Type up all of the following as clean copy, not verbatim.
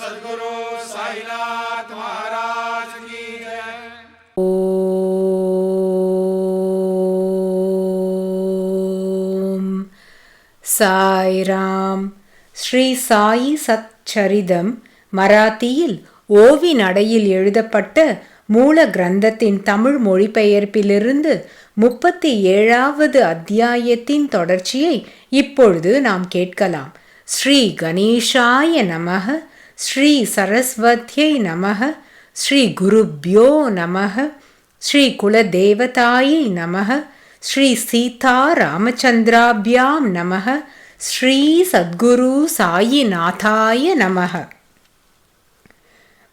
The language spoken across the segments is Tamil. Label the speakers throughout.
Speaker 1: सद्गुरु साईनाथ महाराज की जय।
Speaker 2: ஓம் சாய்ராம். ஸ்ரீ சாயி சச்சரிதம் மராத்தியில் ஓவி நடையில் எழுதப்பட்ட மூல கிரந்தத்தின் தமிழ் மொழிபெயர்ப்பிலிருந்து 37வது அத்தியாயத்தின் தொடர்ச்சியை இப்பொழுது நாம் கேட்கலாம். ஸ்ரீ கணேஷாய நமக, ஸ்ரீ சரஸ்வத்யை நமக, ஸ்ரீ குருப்யோ நமக, ஸ்ரீ குலதேவதாயை நமக, ஸ்ரீ சீதா ராமச்சந்திராபியாம் நமக, ஸ்ரீ சத்குரு சாயிநாதாய நமக.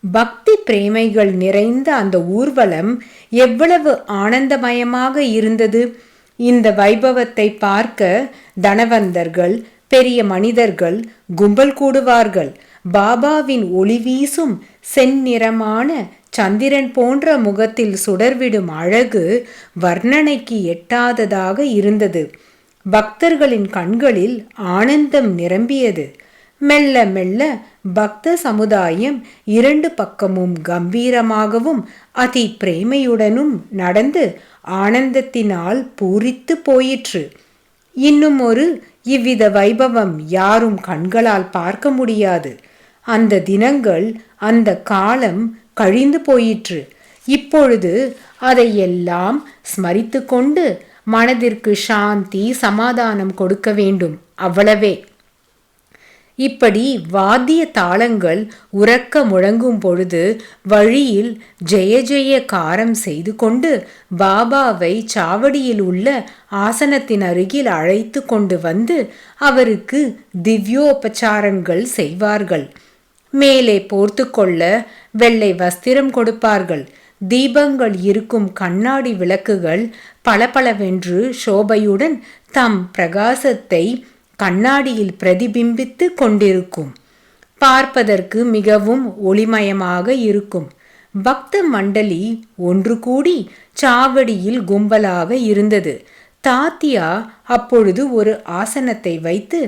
Speaker 2: பக்தி பிரேமைகள் நிறைந்த அந்த ஊர்வலம் எவ்வளவு ஆனந்தமயமாக இருந்தது! இந்த வைபவத்தை பார்க்க தனவந்தர்கள், பெரிய மனிதர்கள் கும்பல் கூடுவார்கள். பாபாவின் ஒளி வீசும் செந்நிறமான சந்திரன் போன்ற முகத்தில் சுடர்விடும் அழகு வர்ணனைக்கு எட்டாததாக இருந்தது. பக்தர்களின் கண்களில் ஆனந்தம் நிரம்பியது. மெல்ல மெல்ல பக்த சமுதாயம் இரண்டு பக்கமும் கம்பீரமாகவும் அதி பிரேமையுடனும் நடந்து ஆனந்தத்தினால் பூரித்து போயிற்று. இன்னும் ஒரு இவ்வித வைபவம் யாரும் கண்களால் பார்க்க முடியாது. அந்த தினங்கள், அந்த காலம் கழிந்து போயிற்று. இப்பொழுது அதையெல்லாம் ஸ்மரித்து கொண்டு மனதிற்கு சாந்தி சமாதானம் கொடுக்க வேண்டும், அவ்வளவே. இப்படி வாத்திய தாளங்கள் உரக்க முழங்கும் பொழுது வழியில் ஜெய ஜெய காரம் செய்து கொண்டு பாபாவை சாவடியில் உள்ள ஆசனத்தின் அருகில் அழைத்து கொண்டு வந்து அவருக்கு திவ்யோபச்சாரங்கள் செய்வார்கள். மேலே போர்த்து கொள்ள வெள்ளை வஸ்திரம் கொடுப்பார்கள். தீபங்கள் இருக்கும் கண்ணாடி விளக்குகள் பளபளவென்று சோபையுடன் தம் பிரகாசத்தை கண்ணாடியில் பிரதிபிம்பித்து கொண்டிருக்கும். பார்ப்பதற்கு மிகவும் ஒளிமயமாக இருக்கும். பக்த மண்டலி ஒன்று கூடி சாவடியில் கும்பலாக இருந்தது. தாத்தியா அப்பொழுது ஒரு ஆசனத்தை வைத்து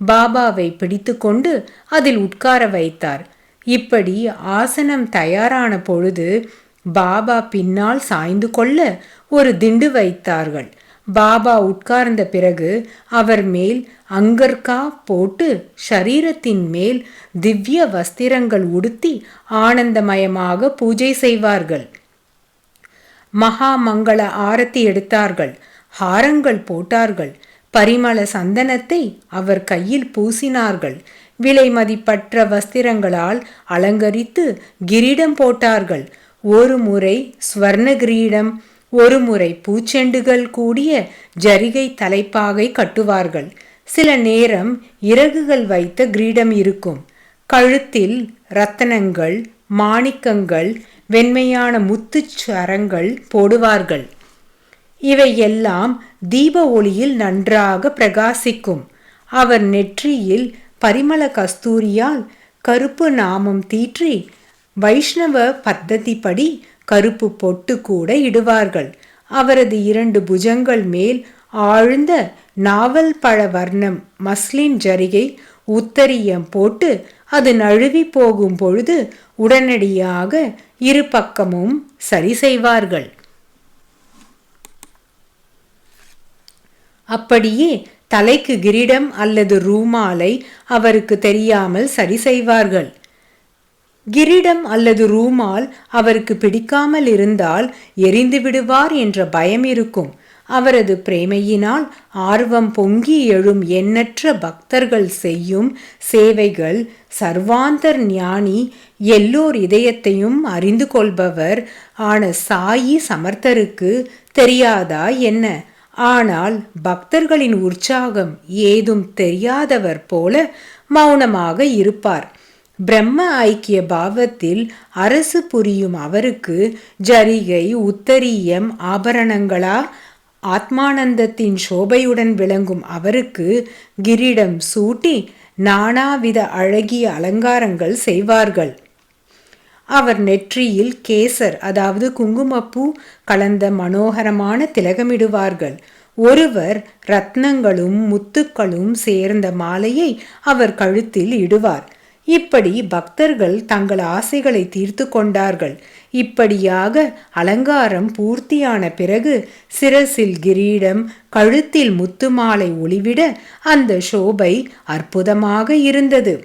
Speaker 2: பாபாவை பிடித்து கொண்டு அதில் உட்கார வைத்தார். இப்படி ஆசனம் தயாரான பொழுது பாபா பின்னால் சாய்ந்து கொள்ள ஒரு திண்டு வைத்தார்கள். பாபா உட்கார்ந்த பிறகு அவர் மேல் அங்கர்கா போட்டு ஷரீரத்தின் மேல் திவ்ய வஸ்திரங்கள் உடுத்தி ஆனந்தமயமாக பூஜை செய்வார்கள். மகா மங்கள ஆரத்தி எடுத்தார்கள். ஹாரங்கள் போட்டார்கள். பரிமள சந்தனத்தை அவர் கையில் பூசினார்கள். விலை மதிப்பற்ற வஸ்திரங்களால் அலங்கரித்து கிரீடம் போட்டார்கள். ஒரு முறை ஸ்வர்ண கிரீடம், ஒரு முறை பூச்செண்டுகள் கூடிய ஜரிகை தலைப்பாகை கட்டுவார்கள். சில நேரம் இறகுகள் வைத்த கிரீடம் இருக்கும். கழுத்தில் ரத்தனங்கள், மாணிக்கங்கள், வெண்மையான முத்துச்சரங்கள் போடுவார்கள். இவையெல்லாம் தீப ஒளியில் நன்றாக பிரகாசிக்கும். அவர் நெற்றியில் பரிமள கஸ்தூரியால் கருப்பு நாமம் தீற்றி வைஷ்ணவ பத்ததிப்படி கருப்பு பொட்டு கூட இடுவார்கள். அவரது இரண்டு புஜங்கள் மேல் ஆழ்ந்த நாவல் பழ வர்ணம் மஸ்லின் ஜரிகை உத்தரியம் போட்டு அது நழுவி போகும் பொழுது உடனடியாக இரு பக்கமும் சரி செய்வார்கள். அப்படியே தலைக்கு கிரீடம் அல்லது ரூமாலை அவருக்கு தெரியாமல் சரி செய்வார்கள். கிரீடம் அல்லது ரூமால் அவருக்கு பிடிக்காமல் இருந்தால் எரிந்து விடுவார் என்ற பயம் இருக்கும். அவரது பிரேமையினால் ஆர்வம் பொங்கி எழும் எண்ணற்ற பக்தர்கள் செய்யும் சேவைகள் சர்வாந்தர் ஞானி, எல்லோர் இதயத்தையும் அறிந்து கொள்பவர் ஆன சாயி சமர்த்தருக்கு தெரியாதா என்ன? ஆனால் பக்தர்களின் உற்சாகம் ஏதும் தெரியாதவர் போல மௌனமாக இருப்பார். பிரம்ம ஐக்கிய பாவத்தில் அரசு புரியும் அவருக்கு ஜரிகை உத்தரியம் ஆபரணங்களா? ஆத்மானந்தத்தின் சோபையுடன் விளங்கும் அவருக்கு கிரீடம் சூட்டி நானாவித அழகிய அலங்காரங்கள் செய்வார்கள். அவர் நெற்றியில் கேசர், அதாவது குங்குமப்பூ கலந்த மனோகரமான திலகமிடுவார்கள். ஒருவர் ரத்னங்களும் முத்துக்களும் சேர்ந்த மாலையை அவர் கழுத்தில் இடுவார். இப்படி பக்தர்கள் தங்கள் ஆசைகளை தீர்த்து கொண்டார்கள். இப்படியாக அலங்காரம் பூர்த்தியான பிறகு சிரசில் கிரீடம், கழுத்தில் முத்துமாலை ஒளிவிட அந்த சோபை அற்புதமாக இருந்தது.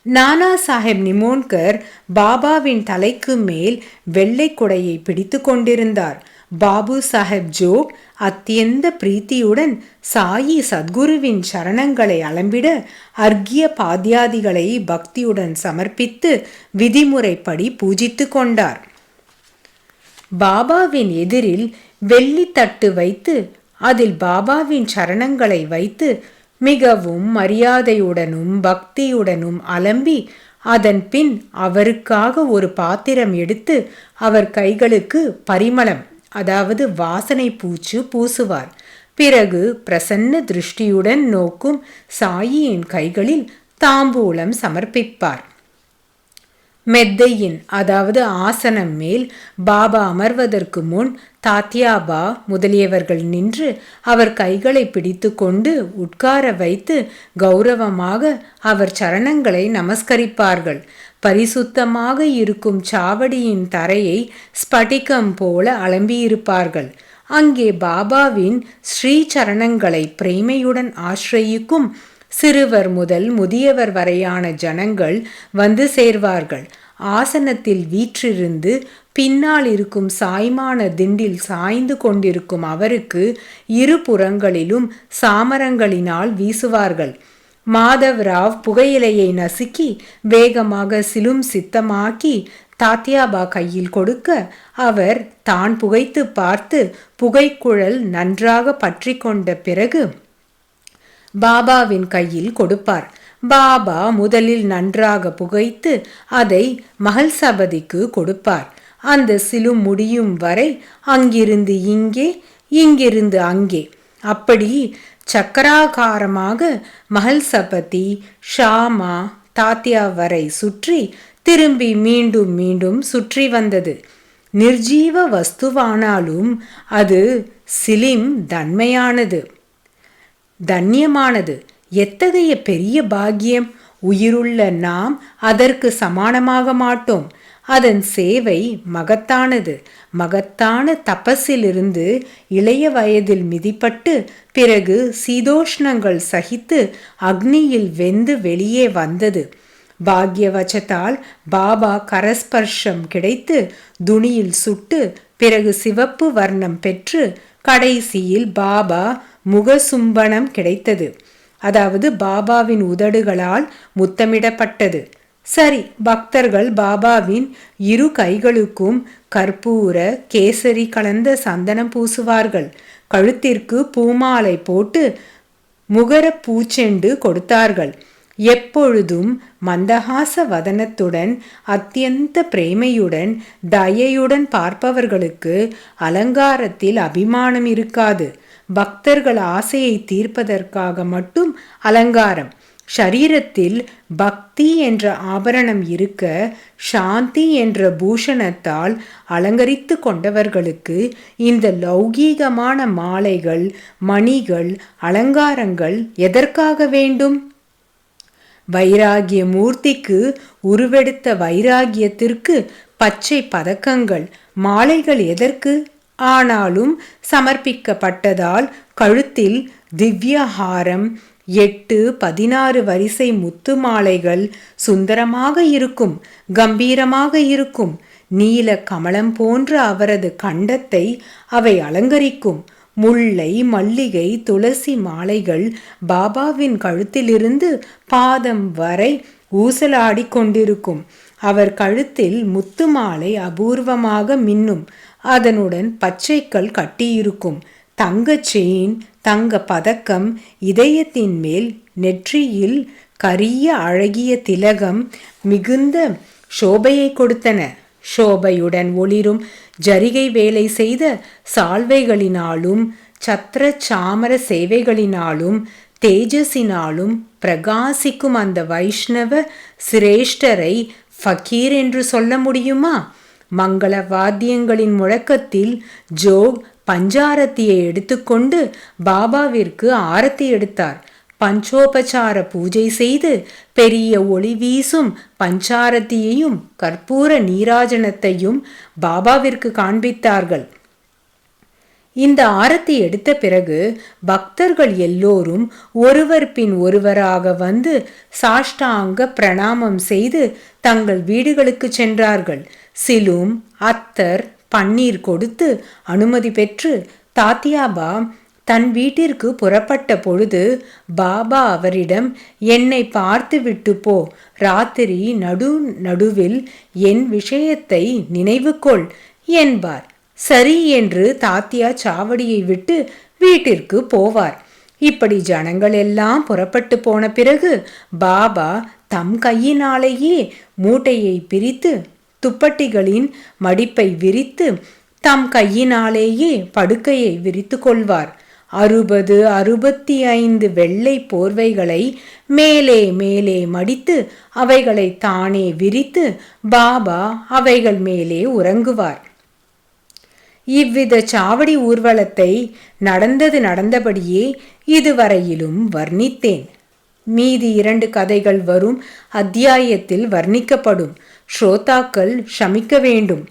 Speaker 2: நானா சாஹேப் நிமோன்கர் பாபாவின் தலைக்கு மேல் வெள்ளை குடையை பிடித்து கொண்டிருந்தார். பாபு சாஹேப் ஜோக் அத்தியந்த பிரீத்தியுடன் சாயி சத்குருவின் சரணங்களை அலம்பிட அர்க்கிய பாத்தியாதிகளை பக்தியுடன் சமர்ப்பித்து விதிமுறைப்படி பூஜித்து கொண்டார். பாபாவின் எதிரில் வெள்ளித்தட்டு வைத்து அதில் பாபாவின் சரணங்களை வைத்து மிகவும் மரியாதையுடனும் பக்தியுடனும் அலம்பி அதன் பின் அவருக்காக ஒரு பாத்திரம் எடுத்து அவர் கைகளுக்கு பரிமளம், அதாவது வாசனை பூச்சு பூசுவார். பிறகு பிரசன்ன திருஷ்டியுடன் நோக்கும் சாயியின் கைகளில் தாம்பூலம் சமர்ப்பிப்பார். மெத்தையின், அதாவது ஆசனம் மேல் பாபா அமர்வதற்கு முன் தாத்யாபா முதலியவர்கள் நின்று அவர் கைகளை பிடித்து கொண்டு உட்கார வைத்து கௌரவமாக அவர் சரணங்களை நமஸ்கரிப்பார்கள். பரிசுத்தமாக இருக்கும் சாவடியின் தரையை ஸ்படிகம் போல அலம்பியிருப்பார்கள். அங்கே பாபாவின் ஸ்ரீ சரணங்களை பிரேமையுடன் ஆசிரயிக்கும் சிறுவர் முதல் முதியவர் வரையான ஜனங்கள் வந்து சேர்வார்கள். ஆசனத்தில் வீற்றிருந்து பின்னால் இருக்கும் சாய்மான திண்டில் சாய்ந்து கொண்டிருக்கும் அவருக்கு இருபுறங்களிலும் சாமரங்களினால் வீசுவார்கள். மாதவ்ராவ் புகையிலையை நசுக்கி வேகமாக சிலும் சித்தமாக்கி தாத்யாபா கையில் கொடுக்க அவர் தான் புகைத்து பார்த்து புகைக்குழல் நன்றாக பற்றி கொண்ட பிறகு பாபாவின் கையில் கொடுப்பார். பாபா முதலில் நன்றாக புகைத்து அதை மகள் சபதிக்கு கொடுப்பார். அந்த சிலும் முடியும் வரை அங்கிருந்து இங்கே, இங்கிருந்து அங்கே, அப்படி சக்கராகாரமாக மகள் சபதி ஷாமா தாத்யா வரை சுற்றி திரும்பி மீண்டும் மீண்டும் சுற்றி வந்தது. நிர்ஜீவ வஸ்துவானாலும் அது சிலிம் தன்மையானது, தன்யமானது. எத்தகைய பெரிய பாக்கியம்! உயிருள்ள நாம் அதற்கு சமானமாக மாட்டோம். அதன் சேவை மகத்தானது. மகத்தான தபஸிலிருந்து இளைய வயதில் மிதிப்பட்டு பிறகு சீதோஷ்ணங்கள் சகித்து அக்னியில் வெந்து வெளியே வந்தது. பாக்யவசத்தால் பாபா கரஸ்பர்ஷம் கிடைத்து துணியில் சுட்டு பிறகு சிவப்பு வர்ணம் பெற்று கடைசியில் பாபா முகசும்பனம் கிடைத்தது. அதாவது பாபாவின் உதடுகளால் முத்தமிடப்பட்டது. சரி, பக்தர்கள் பாபாவின் இரு கைகளுக்கும் கற்பூர கேசரி கலந்த சந்தனம் பூசுவார்கள். கழுத்திற்கு பூமாலை போட்டு முகர பூச்செண்டு கொடுத்தார்கள். எப்பொழுதும் மந்தஹாச வதனத்துடன் அத்தியந்த பிரேமையுடன் தயையுடன் பார்ப்பவர்களுக்கு அலங்காரத்தில் அபிமானம் இருக்காது. பக்தர்கள் ஆசையை தீர்ப்பதற்காக மட்டும் அலங்காரம். ஷரீரத்தில் பக்தி என்ற ஆபரணம் இருக்க சாந்தி என்ற பூஷணத்தால் அலங்கரித்து கொண்டவர்களுக்கு இந்த லௌகீகமான மாலைகள், மணிகள், அலங்காரங்கள் எதற்காக வேண்டும்? வைராகிய மூர்த்திக்கு உருவெடுத்த வைராகியத்திற்கு பச்சை பதக்கங்கள், மாலைகள் எதற்கு? ஆனாலும் சமர்ப்பிக்கப்பட்டதால் கழுத்தில் திவ்யஹாரம், 8, 16 வரிசை முத்து மாலைகள் சுந்தரமாக இருக்கும், கம்பீரமாக இருக்கும். நீல கமலம் போன்ற அவரது கண்டத்தை அவை அலங்கரிக்கும். முல்லை, மல்லிகை, துளசி மாலைகள் பாபாவின் கழுத்திலிருந்து பாதம் வரை ஊசலாடி கொண்டிருக்கும். அவர் கழுத்தில் முத்து மாலை அபூர்வமாக மின்னும். அதனுடன் பச்சைக்கல் கட்டியிருக்கும். தங்க செயின், தங்க பதக்கம், இதயத்தின் மேல் நெற்றியில் கரிய அழகிய திலகம் மிகுந்த சோபையை கொடுத்தன. சோபையுடன் ஒளிரும் ஜரிகை வேலை செய்த சால்வைகளினாலும் சத்திர சாமர சேவைகளினாலும் தேஜஸினாலும் பிரகாசிக்கும் அந்த வைஷ்ணவ சிரேஷ்டரை ஃபக்கீர் என்று சொல்ல முடியுமா? மங்கள வாத்தியங்களின் முழக்கத்தில் ஜோக் பஞ்சாரத்தியை எடுத்துக்கொண்டு பாபாவிற்கு ஆரத்தி எடுத்தார். பஞ்சோபசார பூஜை செய்து பெரிய ஒளி வீசும் பஞ்சாரத்தியையும் கற்பூர நீராஜனத்தையும் பாபாவிற்கு காண்பித்தார்கள். இந்த ஆரத்தி எடுத்த பிறகு பக்தர்கள் எல்லோரும் ஒருவர் பின் ஒருவராக வந்து சாஷ்டாங்க பிரணாமம் செய்து தங்கள் வீடுகளுக்கு சென்றார்கள். சிலும் அத்தர் பன்னீர் கொடுத்து அனுமதி பெற்று தாத்தியாபா தன் வீட்டிற்கு புறப்பட்ட பொழுது பாபா அவரிடம், என்னை பார்த்து விட்டு போ, ராத்திரி நடுவில் என் விஷயத்தை நினைவு கொள் என்பார். சரி என்று தாத்தியா சாவடியை விட்டு வீட்டிற்கு போவார். இப்படி ஜனங்கள் எல்லாம் புறப்பட்டு போன பிறகு பாபா தம் கையினாலேயே மூட்டையை பிரித்து துப்பட்டிகளின் மடிப்பை விரித்து தம் கையினாலேயே படுக்கையை விரித்து கொள்வார். 65 வெள்ளை போர்வைகளை மேலே மேலே மடித்து அவைகளை தானே விரித்து பாபா அவைகள் மேலே உறங்குவார். இவ்வித சாவடி ஊர்வலத்தை நடந்தபடியே இதுவரையிலும் வர்ணித்தேன். மீதி 2 கதைகள் வரும் அத்தியாயத்தில் வர்ணிக்கப்படும். ஸ்ரோதாக்கள் ஷமிக்க வேண்டும்.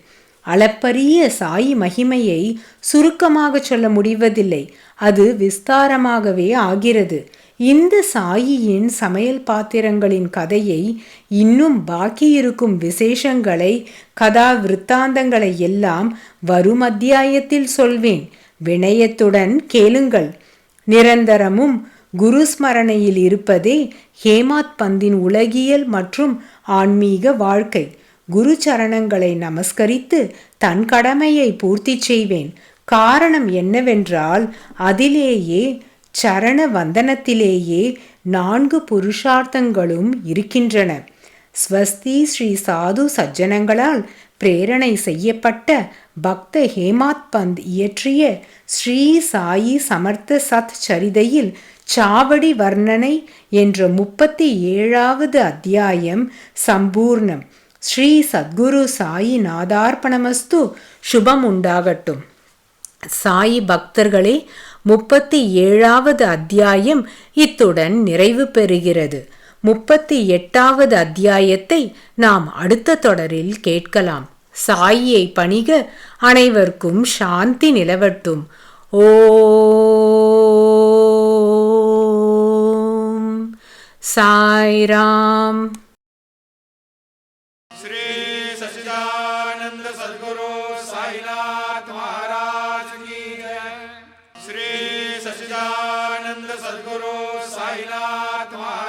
Speaker 2: அளப்பரிய சாயி மகிமையை சுருக்கமாக சொல்ல முடிவதில்லை. அது விஸ்தாரமாகவே ஆகிறது. இந்த சாயியின் சமையல் பாத்திரங்களின் கதையை, இன்னும் பாக்கியிருக்கும் விசேஷங்களை, கதா விருத்தாந்தங்களை எல்லாம் வரும் அத்தியாயத்தில் சொல்வேன். வினயத்துடன் கேளுங்கள். நிரந்தரமும் குரு ஸ்மரணையில் இருப்பதே ஹேமாத் பந்தின் உலகியல் மற்றும் ஆன்மீக வாழ்க்கை. குரு சரணங்களை நமஸ்கரித்து தன் கடமையை பூர்த்தி செய்வேன். காரணம் என்னவென்றால், அதிலேயே சரண வந்தனத்திலேயே 4 புருஷார்த்தங்களும் இருக்கின்றன. ஸ்வஸ்தி ஸ்ரீ சாது சஜ்ஜனங்களால் பிரேரணை செய்யப்பட்ட பக்த ஹேமாத் பந்த் இயற்றிய ஸ்ரீ சாயி சமர்த்த சத் சரிதையில் சாவடி வர்ணனை என்ற 37வது அத்தியாயம் சம்பூர்ணம். ஸ்ரீ சத்குரு சாயி நாதார்ப்பணமஸ்து. சுபம் உண்டாகட்டும். சாயி பக்தர்களே, 37வது அத்தியாயம் இத்துடன் நிறைவு பெறுகிறது. 38வது அத்தியாயத்தை நாம் அடுத்த தொடரில் கேட்கலாம். சாயியை பணிக. அனைவருக்கும் சாந்தி நிலவட்டும். ஓம் சாய்ராம்.
Speaker 1: श्री सच्चिदानंद सद्गुरु साईनाथ महाराज की जय। श्री सच्चिदानंद सद्गुरु साईनाथ महाराज